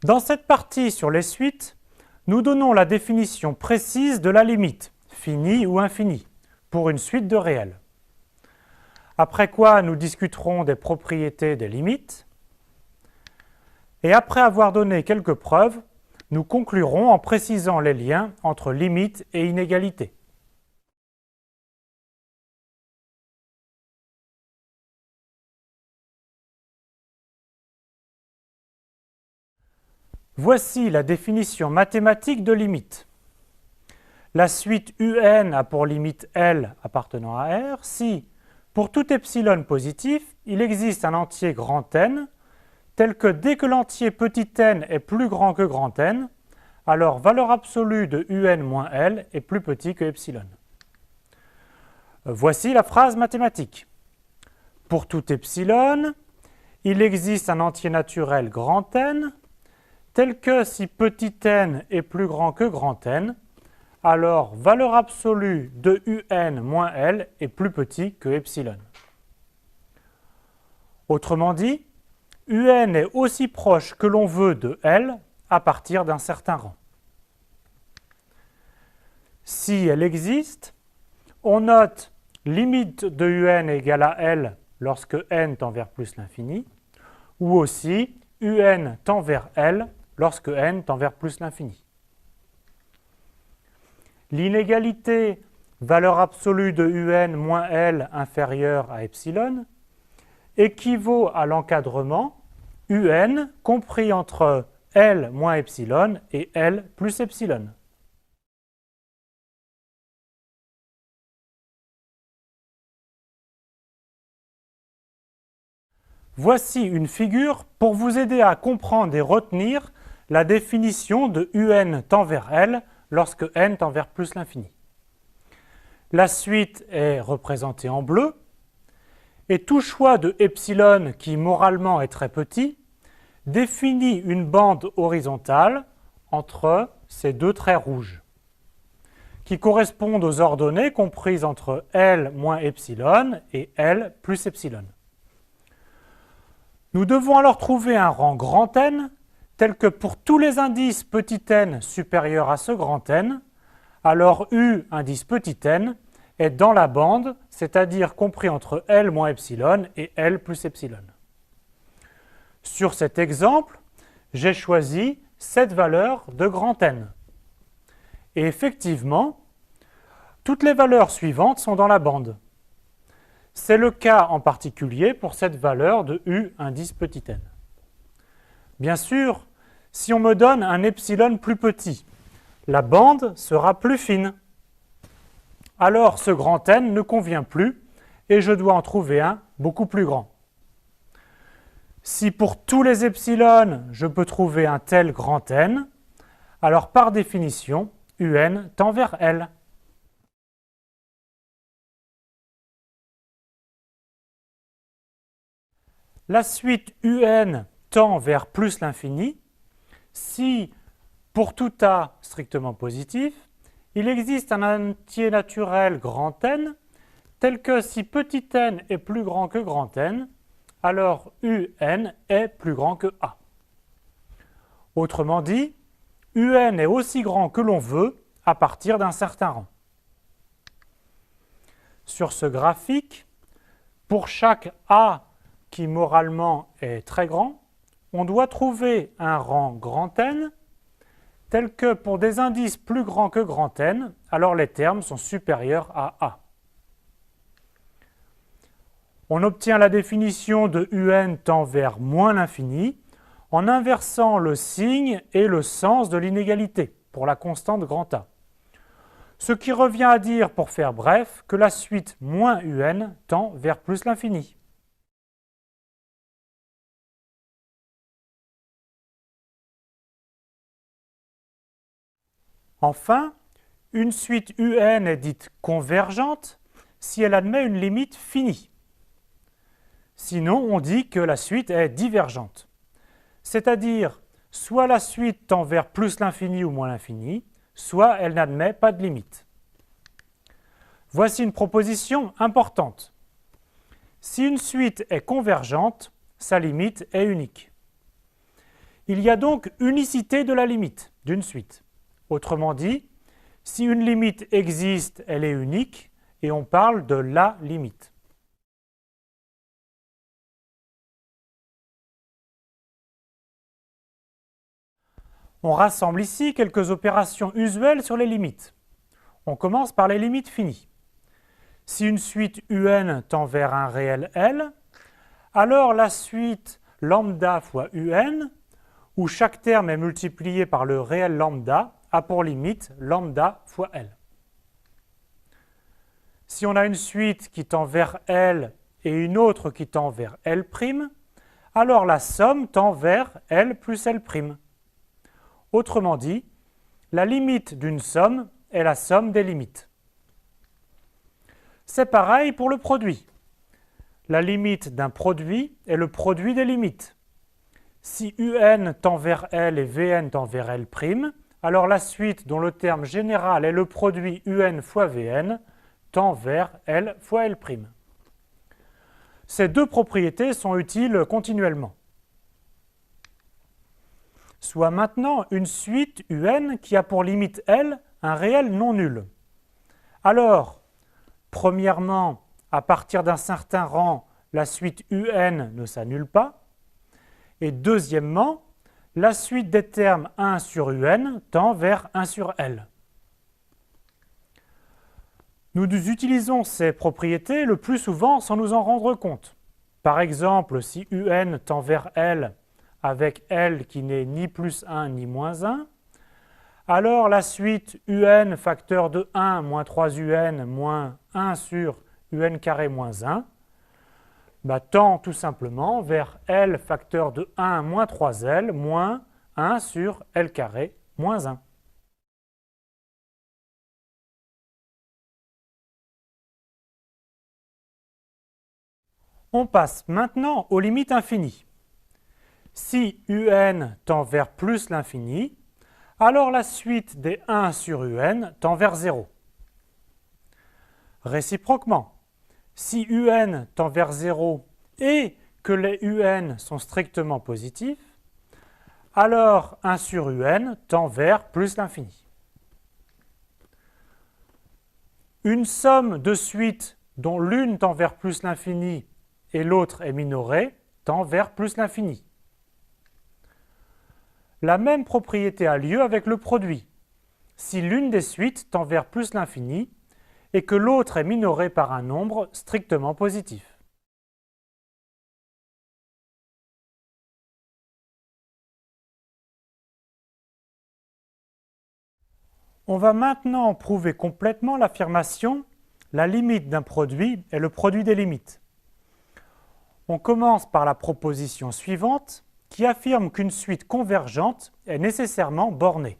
Dans cette partie sur les suites, nous donnons la définition précise de la limite, finie ou infinie, pour une suite de réels. Après quoi, nous discuterons des propriétés des limites. Et après avoir donné quelques preuves, nous conclurons en précisant les liens entre limites et inégalités. Voici la définition mathématique de limite. La suite UN a pour limite L appartenant à R si, pour tout epsilon positif, il existe un entier grand N, tel que dès que l'entier petit n est plus grand que grand N, alors valeur absolue de UN moins L est plus petit que epsilon. Voici la phrase mathématique. Pour tout epsilon, il existe un entier naturel grand N, tel que si petit n est plus grand que grand N, alors valeur absolue de UN moins L est plus petit que epsilon. Autrement dit, UN est aussi proche que l'on veut de L à partir d'un certain rang. Si elle existe, on note limite de UN égale à L lorsque n tend vers plus l'infini, ou aussi UN tend vers L lorsque n tend vers plus l'infini. L'inégalité valeur absolue de UN moins L inférieure à epsilon équivaut à l'encadrement UN compris entre L moins epsilon et L plus epsilon. Voici une figure pour vous aider à comprendre et retenir la définition de UN tend vers L lorsque n tend vers plus l'infini. La suite est représentée en bleu, et tout choix de epsilon qui moralement est très petit définit une bande horizontale entre ces deux traits rouges, qui correspondent aux ordonnées comprises entre L moins epsilon et L plus epsilon. Nous devons alors trouver un rang grand N, tel que pour tous les indices petit n supérieurs à ce grand N, alors U indice petit n est dans la bande, c'est-à-dire compris entre L moins epsilon et L plus epsilon. Sur cet exemple, j'ai choisi cette valeur de grand N. Et effectivement, toutes les valeurs suivantes sont dans la bande. C'est le cas en particulier pour cette valeur de U indice petit n. Bien sûr, si on me donne un epsilon plus petit, la bande sera plus fine. Alors ce grand N ne convient plus et je dois en trouver un beaucoup plus grand. Si pour tous les epsilon, je peux trouver un tel grand N, alors par définition, UN tend vers L. La suite UN tend vers plus l'infini si, pour tout A strictement positif, il existe un entier naturel grand N, tel que si petit n est plus grand que grand N, alors UN est plus grand que A. Autrement dit, UN est aussi grand que l'on veut à partir d'un certain rang. Sur ce graphique, pour chaque A qui moralement est très grand, on doit trouver un rang grand N tel que pour des indices plus grands que grand N, alors les termes sont supérieurs à A. On obtient la définition de UN tend vers moins l'infini en inversant le signe et le sens de l'inégalité pour la constante grand A. Ce qui revient à dire, pour faire bref, que la suite moins UN tend vers plus l'infini. Enfin, une suite UN est dite convergente si elle admet une limite finie. Sinon, on dit que la suite est divergente. C'est-à-dire, soit la suite tend vers plus l'infini ou moins l'infini, soit elle n'admet pas de limite. Voici une proposition importante. Si une suite est convergente, sa limite est unique. Il y a donc unicité de la limite d'une suite. Autrement dit, si une limite existe, elle est unique et on parle de la limite. On rassemble ici quelques opérations usuelles sur les limites. On commence par les limites finies. Si une suite un tend vers un réel L, alors la suite lambda fois un, où chaque terme est multiplié par le réel lambda, a pour limite lambda fois L. Si on a une suite qui tend vers L et une autre qui tend vers L', alors la somme tend vers L plus L'. Autrement dit, la limite d'une somme est la somme des limites. C'est pareil pour le produit. La limite d'un produit est le produit des limites. Si un tend vers L et Vn tend vers L', alors la suite dont le terme général est le produit un fois Vn tend vers L fois L'. Ces deux propriétés sont utiles continuellement. Soit maintenant une suite un qui a pour limite L un réel non nul. Alors, premièrement, à partir d'un certain rang, la suite un ne s'annule pas. Et deuxièmement, la suite des termes 1 sur un tend vers 1 sur L. Nous utilisons ces propriétés le plus souvent sans nous en rendre compte. Par exemple, si un tend vers L avec L qui n'est ni plus 1 ni moins 1, alors la suite un facteur de 1 moins 3un moins 1 sur un carré moins 1 tend tout simplement vers L facteur de 1 moins 3L moins 1 sur L carré moins 1. On passe maintenant aux limites infinies. Si un tend vers plus l'infini, alors la suite des 1 sur un tend vers 0. Réciproquement, si un tend vers 0 et que les un sont strictement positifs, alors 1 sur un tend vers plus l'infini. Une somme de suites dont l'une tend vers plus l'infini et l'autre est minorée tend vers plus l'infini. La même propriété a lieu avec le produit. Si l'une des suites tend vers plus l'infini et que l'autre est minorée par un nombre strictement positif. On va maintenant prouver complètement l'affirmation « la limite d'un produit est le produit des limites ». On commence par la proposition suivante qui affirme qu'une suite convergente est nécessairement bornée.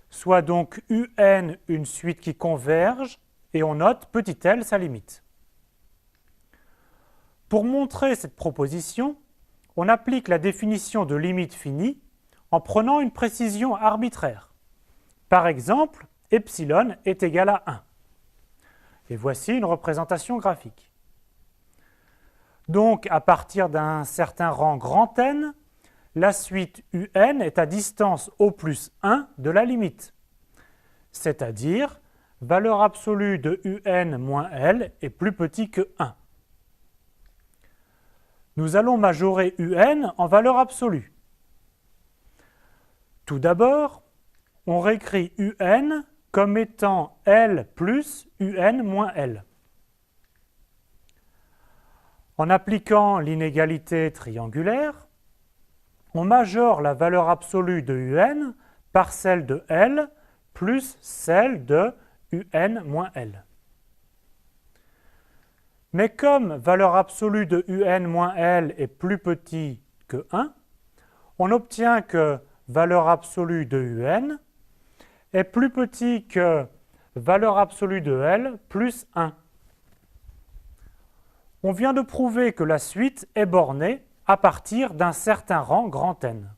Soit donc un une suite qui converge et on note petit l sa limite. Pour montrer cette proposition, on applique la définition de limite finie en prenant une précision arbitraire. Par exemple, epsilon est égal à 1. Et voici une représentation graphique. Donc, à partir d'un certain rang grand N, la suite un est à distance au plus 1 de la limite, c'est-à-dire valeur absolue de un moins L est plus petit que 1. Nous allons majorer un en valeur absolue. Tout d'abord, on réécrit un comme étant L plus un moins L. En appliquant l'inégalité triangulaire, on majore la valeur absolue de un par celle de L plus celle de un moins L. Mais comme valeur absolue de un moins L est plus petit que 1, on obtient que valeur absolue de un est plus petit que valeur absolue de L plus 1. On vient de prouver que la suite est bornée à partir d'un certain rang grand N.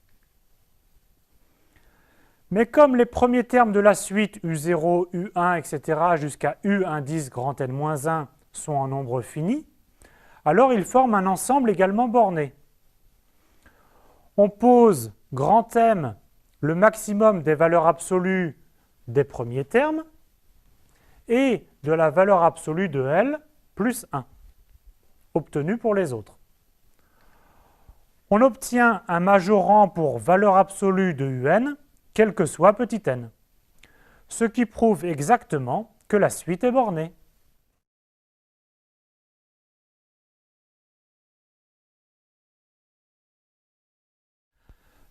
Mais comme les premiers termes de la suite U0, U1, etc. jusqu'à U indice grand N-1 sont en nombre fini, alors ils forment un ensemble également borné. On pose grand M le maximum des valeurs absolues des premiers termes et de la valeur absolue de L plus 1, obtenu pour les autres. On obtient un majorant pour valeur absolue de UN, quel que soit petit n, ce qui prouve exactement que la suite est bornée.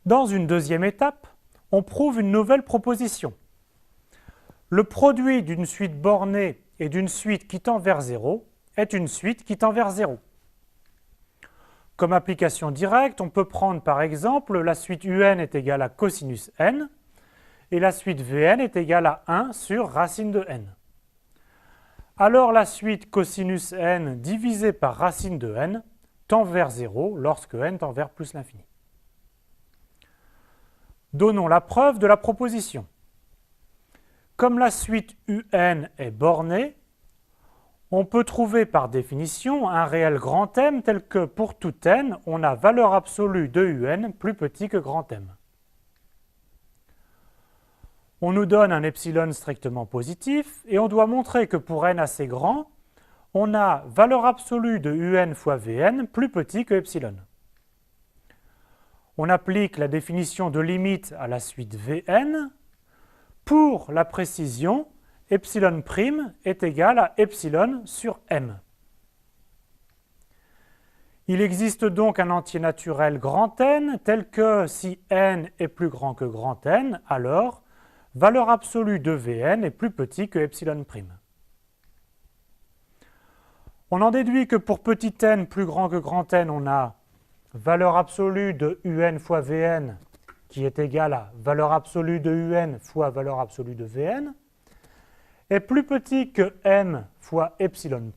Dans une deuxième étape, on prouve une nouvelle proposition. Le produit d'une suite bornée et d'une suite qui tend vers 0 est une suite qui tend vers 0. Comme application directe, on peut prendre par exemple la suite UN est égale à cosinus n et la suite Vn est égale à 1 sur racine de n. Alors la suite cosinus n divisée par racine de n tend vers 0 lorsque n tend vers plus l'infini. Donnons la preuve de la proposition. Comme la suite UN est bornée, on peut trouver par définition un réel grand M tel que pour tout n, on a valeur absolue de UN plus petit que grand M. On nous donne un epsilon strictement positif et on doit montrer que pour n assez grand, on a valeur absolue de UN fois Vn plus petit que epsilon. On applique la définition de limite à la suite Vn. Pour la précision, epsilon' est égal à epsilon sur m. Il existe donc un entier naturel grand N tel que si n est plus grand que grand N, alors valeur absolue de Vn est plus petit que epsilon'. On en déduit que pour petit n plus grand que grand N, on a valeur absolue de UN fois Vn qui est égale à valeur absolue de UN fois valeur absolue de Vn, est plus petit que m fois epsilon',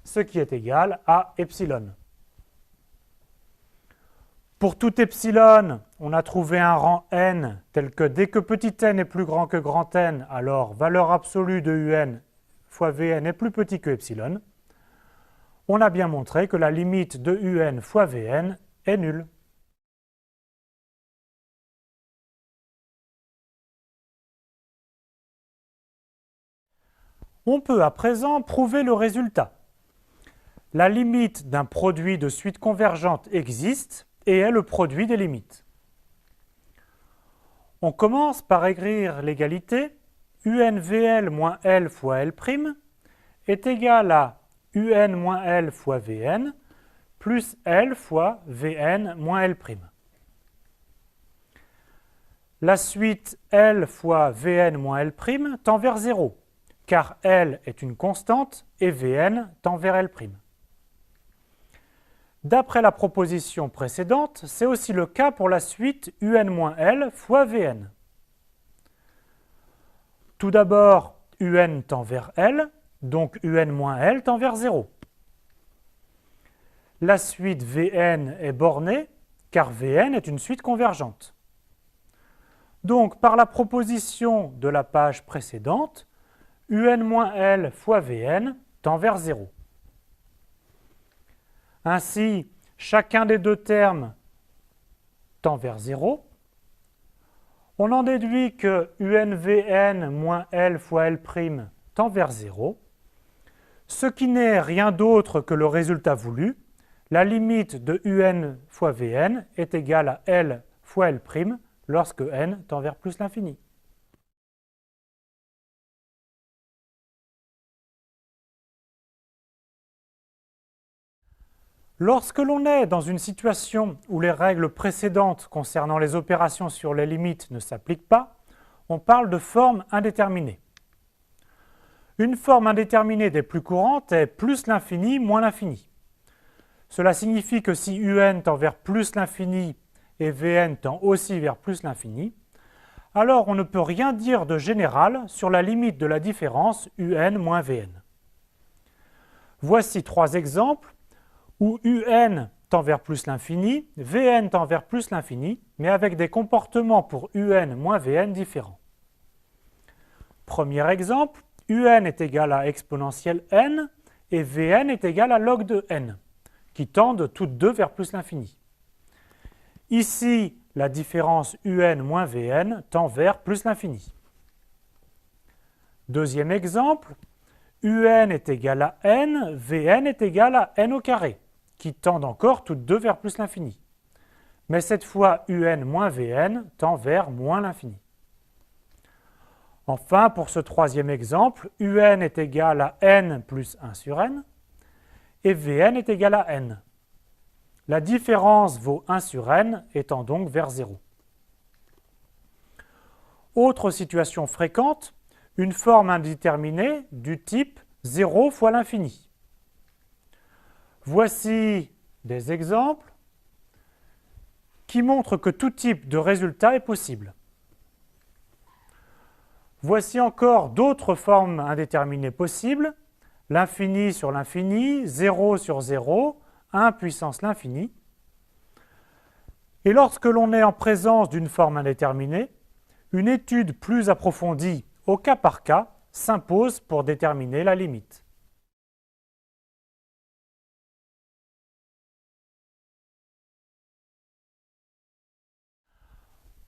ce qui est égal à epsilon. Pour tout epsilon, on a trouvé un rang n tel que dès que petit n est plus grand que grand N, alors valeur absolue de UN fois Vn est plus petit que epsilon. On a bien montré que la limite de UN fois Vn est nulle. On peut à présent prouver le résultat. La limite d'un produit de suite convergente existe et est le produit des limites. On commence par écrire l'égalité UNVL moins L fois L' est égal à UN moins L fois Vn plus L fois Vn moins L'. La suite L fois Vn moins L' tend vers 0, car L est une constante et Vn tend vers L'. D'après la proposition précédente, c'est aussi le cas pour la suite UN-L fois Vn. Tout d'abord, UN tend vers L, donc UN-L tend vers 0. La suite Vn est bornée, car Vn est une suite convergente. Donc, par la proposition de la page précédente, UN-L fois Vn tend vers 0. Ainsi, chacun des deux termes tend vers 0. On en déduit que UNVN moins L fois L' tend vers 0, ce qui n'est rien d'autre que le résultat voulu. La limite de UN fois Vn est égale à L fois L' lorsque n tend vers plus l'infini. Lorsque l'on est dans une situation où les règles précédentes concernant les opérations sur les limites ne s'appliquent pas, on parle de forme indéterminée. Une forme indéterminée des plus courantes est plus l'infini moins l'infini. Cela signifie que si UN tend vers plus l'infini et Vn tend aussi vers plus l'infini, alors on ne peut rien dire de général sur la limite de la différence UN moins Vn. Voici trois exemples où UN tend vers plus l'infini, Vn tend vers plus l'infini, mais avec des comportements pour UN moins Vn différents. Premier exemple, UN est égal à exponentielle n et Vn est égal à log de n, qui tendent toutes deux vers plus l'infini. Ici, la différence UN moins Vn tend vers plus l'infini. Deuxième exemple, UN est égal à n, Vn est égal à n au carré, qui tendent encore toutes deux vers plus l'infini. Mais cette fois, UN moins Vn tend vers moins l'infini. Enfin, pour ce troisième exemple, UN est égal à n plus 1 sur n, et Vn est égal à n. La différence vaut 1 sur n, étant donc vers 0. Autre situation fréquente, une forme indéterminée du type 0 fois l'infini. Voici des exemples qui montrent que tout type de résultat est possible. Voici encore d'autres formes indéterminées possibles, l'infini sur l'infini, 0 sur 0, 1 puissance l'infini. Et lorsque l'on est en présence d'une forme indéterminée, une étude plus approfondie au cas par cas s'impose pour déterminer la limite.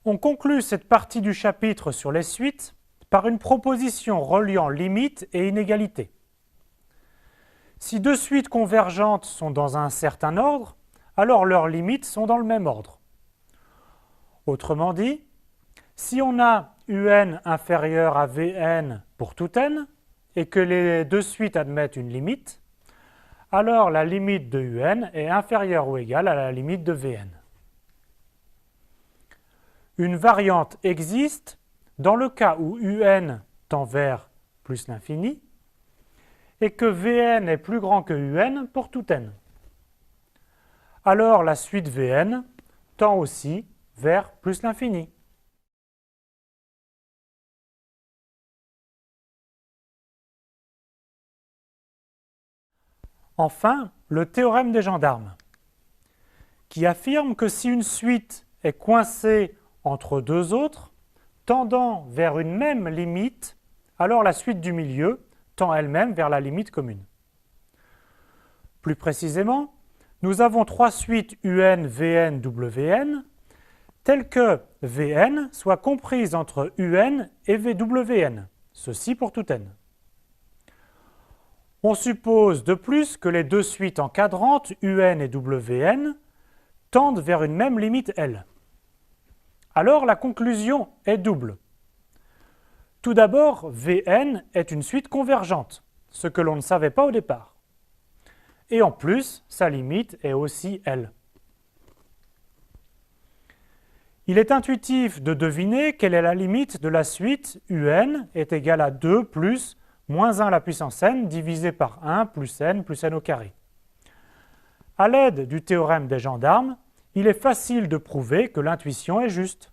On conclut cette partie du chapitre sur les suites par une proposition reliant limite et inégalité. Si deux suites convergentes sont dans un certain ordre, alors leurs limites sont dans le même ordre. Autrement dit, si on a UN inférieur à Vn pour tout n, et que les deux suites admettent une limite, alors la limite de UN est inférieure ou égale à la limite de Vn. Une variante existe dans le cas où UN tend vers plus l'infini et que Vn est plus grand que UN pour tout n. Alors la suite Vn tend aussi vers plus l'infini. Enfin, le théorème des gendarmes, qui affirme que si une suite est coincée entre deux autres, tendant vers une même limite, alors la suite du milieu tend elle-même vers la limite commune. Plus précisément, nous avons trois suites UN, Vn, Wn, telles que Vn soit comprise entre UN et Vwn, ceci pour tout n. On suppose de plus que les deux suites encadrantes, UN et Wn, tendent vers une même limite L. Alors la conclusion est double. Tout d'abord, Vn est une suite convergente, ce que l'on ne savait pas au départ. Et en plus, sa limite est aussi L. Il est intuitif de deviner quelle est la limite de la suite UN est égale à 2 plus moins 1 à la puissance n divisé par 1 plus n au carré. À l'aide du théorème des gendarmes, il est facile de prouver que l'intuition est juste.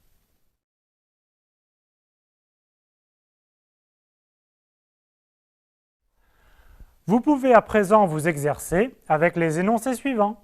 Vous pouvez à présent vous exercer avec les énoncés suivants.